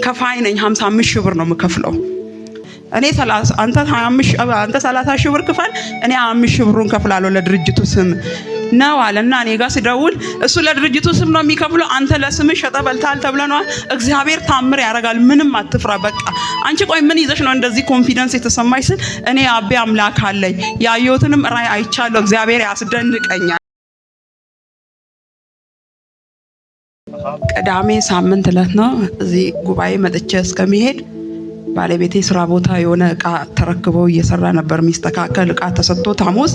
ከፋይ ነኝ 55 ሺህ ብር ነው የምከፍለው። እኔ 30 አንተ 25 አንተ 30 ሺህ ብር ክፈል እኔ 25 ሺህ ብሩን ከፍላለሁ ለድርጅቱ ስም ነው አለና እኔ ጋር ሲደውል እሱ ለድርጅቱ ስም ነው የሚከፍለው አንተ ለስም ሸጠ በልታል ተብለናል። እግዚአብሔር ታምር ያደርጋል ምንም አትፍራ በቃ አንቺ ቆይ ምን ይዘሽ ነው እንደዚህ ኮንፊደንስ የተሰማሽ ስል እኔ አቤ አምላክ አለኝ ያየሁትንም ራይ አይቻለሁ እግዚአብሔር ያስደንቀኛል። ቅዳሜ ሳምንት ዕለት ነው እዚህ ጉባኤ መጥቼ እስከሚሄድ ባለቤቴ ስራ ቦታ የሆነ እቃ ተረክበው እየሰራ ነበር ሚስተካከል እቃ ተሰጥቶት ሐሙስ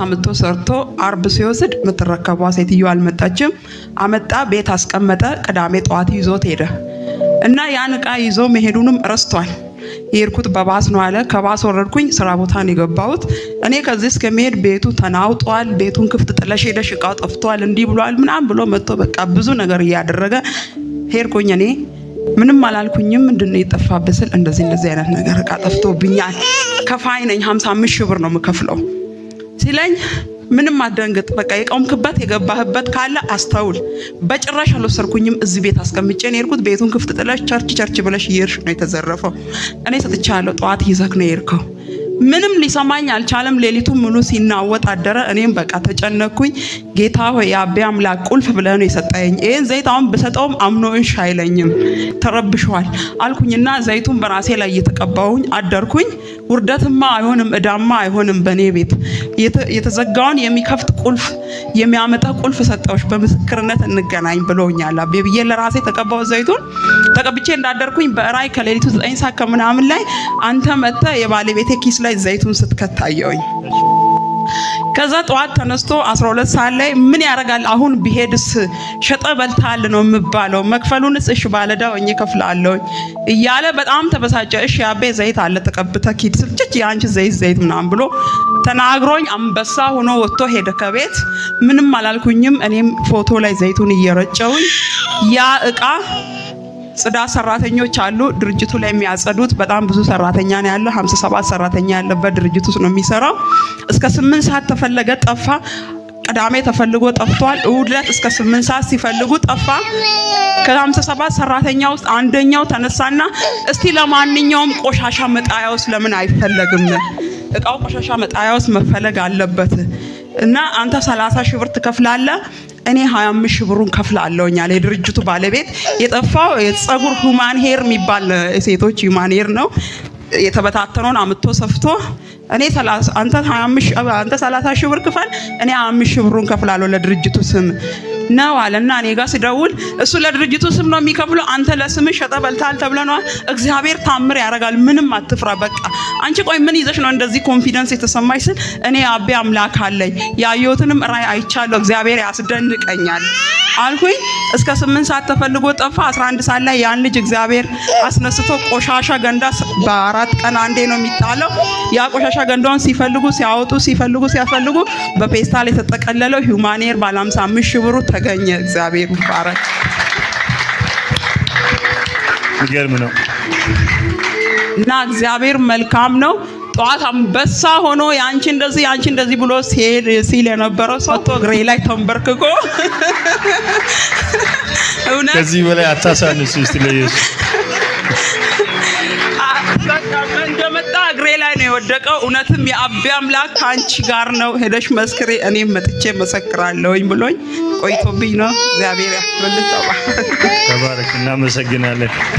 አምጥቶ ሰርቶ አርብ ሲወስድ ምትረከበው ሴትዮ አልመጣችም። አመጣ ቤት አስቀመጠ። ቅዳሜ ጧት ይዞት ሄደ እና ያን እቃ ይዞ መሄዱንም ረስቷል። የሄድኩት በባስ ነው አለ። ከባስ ወረድኩኝ። ስራ ቦታ ነው የገባሁት። እኔ ከዚህ እስከሚሄድ ቤቱ ተናውጧል። ቤቱን ክፍት ጥለሽ ሄደሽ እቃው ጠፍቷል እንዲህ ብሏል ምናምን ብሎ መጥቶ በቃ ብዙ ነገር እያደረገ ሄድኩኝ። እኔ ምንም አላልኩኝም። ምንድነው የጠፋበት ስል እንደዚህ አይነት ነገር እቃ ጠፍቶብኛል ከፋይ ነኝ 55 ሺህ ብር ነው የምከፍለው ሲለኝ ምንም አትደንግጥ በቃ የቆምክበት የገባህበት ካለ አስተውል። በጭራሽ አልወሰድኩኝም። እዚህ ቤት አስቀምጬ ነው የሄድኩት። ቤቱን ክፍት ጥለሽ ቸርች ብለሽ ይርሽ ነው የተዘረፈው። እኔ ሰጥቻለሁ። ጧት ይዘክ ነው የሄድከው። ምንም ሊሰማኝ አልቻለም። ሌሊቱን ሙሉ ሲናወጥ አደረ። እኔም በቃ ተጨነኩኝ። ጌታ ሆይ አቤ አምላክ ቁልፍ ብለህ ነው የሰጠኝ። ይሄን ዘይት አሁን በሰጠውም አምኖሽ አይለኝም ተረብሽዋል አልኩኝና ዘይቱን በራሴ ላይ እየተቀባውኝ አደርኩኝ። ውርደትማ አይሆንም እዳማ አይሆንም በኔ ቤት የተዘጋውን የሚከፍት ቁልፍ የሚያመጣ ቁልፍ ሰጠውሽ በምስክርነት እንገናኝ ብሎኛል አቤ ብዬ ለራሴ ተቀባው። ዘይቱን ተቀብቼ እንዳደርኩኝ በራይ ከሌሊቱ 9 ሰዓት ከምናምን ላይ አንተ መጣ የባለቤቴ ኪስ ላይ ዘይቱን ስትከታየውኝ። ከዛ ጧት ተነስቶ 12 ሰዓት ላይ ምን ያረጋል አሁን ቢሄድስ ሸጠ በልታል ነው የምባለው መክፈሉንስ እሺ ባለዳው እኔ ከፍላለሁ እያለ በጣም ተበሳጨ። እሺ አቤ ዘይት አለ ተቀብተ ኪድ ስልጭ ያንቺ ዘይት ምናምን ብሎ ተናግሮኝ አንበሳ ሆኖ ወጥቶ ሄደ ከቤት። ምንም አላልኩኝም። እኔም ፎቶ ላይ ዘይቱን እየረጨውኝ ያ እቃ ጽዳት ሰራተኞች አሉ ድርጅቱ ላይ የሚያጸዱት በጣም ብዙ ሰራተኛ ነው ያለው 57 ሰራተኛ ያለበት ድርጅቱ ነው የሚሰራው። እስከ 8 ሰዓት ተፈለገ ጠፋ። ቅዳሜ ተፈልጎ ጠፍቷል። እሁድ ዕለት እስከ 8 ሰዓት ሲፈልጉ ጠፋ። ከ57 ሰራተኛ ውስጥ አንደኛው ተነሳና እስቲ ለማንኛውም ቆሻሻ መጣያውስ ለምን አይፈለግም? እቃው ቆሻሻ መጣያውስ መፈለግ አለበት እና አንተ 30 ሺህ ብር ትከፍላለህ እኔ 25 ሺህ ብሩን ከፍላለሁኝ አለ የድርጅቱ ባለቤት። የጠፋው የፀጉር ሁማን ሄር የሚባል ሴቶች ሁማን ሄር ነው የተበታተነውን አምጥቶ ሰፍቶ እኔ 30 አንተ 30 ሺህ ብር ክፈል እኔ 25 ሺህ ብሩን ከፍላለሁ ለድርጅቱ ስም ነው አለና እኔ ጋር ሲደውል እሱ ለድርጅቱ ስም ነው የሚከፍለው አንተ ለስም ሸጠ በልታል ተብለናል። እግዚአብሔር ታምር ያደርጋል ምንም አትፍራ በቃ አንቺ ቆይ ምን ይዘሽ ነው እንደዚህ ኮንፊደንስ የተሰማሽ ስል እኔ አቤ አምላክ አለኝ ያየሁትንም ራይ አይቻለሁ እግዚአብሔር ያስደንቀኛል አልኩኝ። እስከ 8 ሰዓት ተፈልጎ ጠፋ። 11 ሰዓት ላይ ያን ልጅ እግዚአብሔር አስነስቶ ቆሻሻ ገንዳ በ4 ቀን አንዴ ነው የሚጣለው። ያ ቆሻሻ ገንዳውን ሲፈልጉ ሲያፈልጉ በፔስታል የተጠቀለለው ሁማን ሄር ባለ 55 ሺህ ብሩ ተገኘ። እግዚአብሔር ይባረክ። ይገርም ነው እና እግዚአብሔር መልካም ነው። ጧት አንበሳ ሆኖ ያንቺ እንደዚህ ብሎ ሲል የነበረው ሰው እግሬ ላይ ተንበርክኮ እውነት ከዚህ በላይ አታሳንሱ እስቲ ለኢየሱስ በቃ እንደመጣ እግሬ ላይ ነው የወደቀው። እውነትም የአቤ አምላክ ካንቺ ጋር ነው ሄደሽ መስክሬ እኔም መጥቼ መሰክራለሁኝ ብሎኝ ቆይቶብኝ ነው። እግዚአብሔር ያክብርልኝ። ተባረክ። እናመሰግናለን።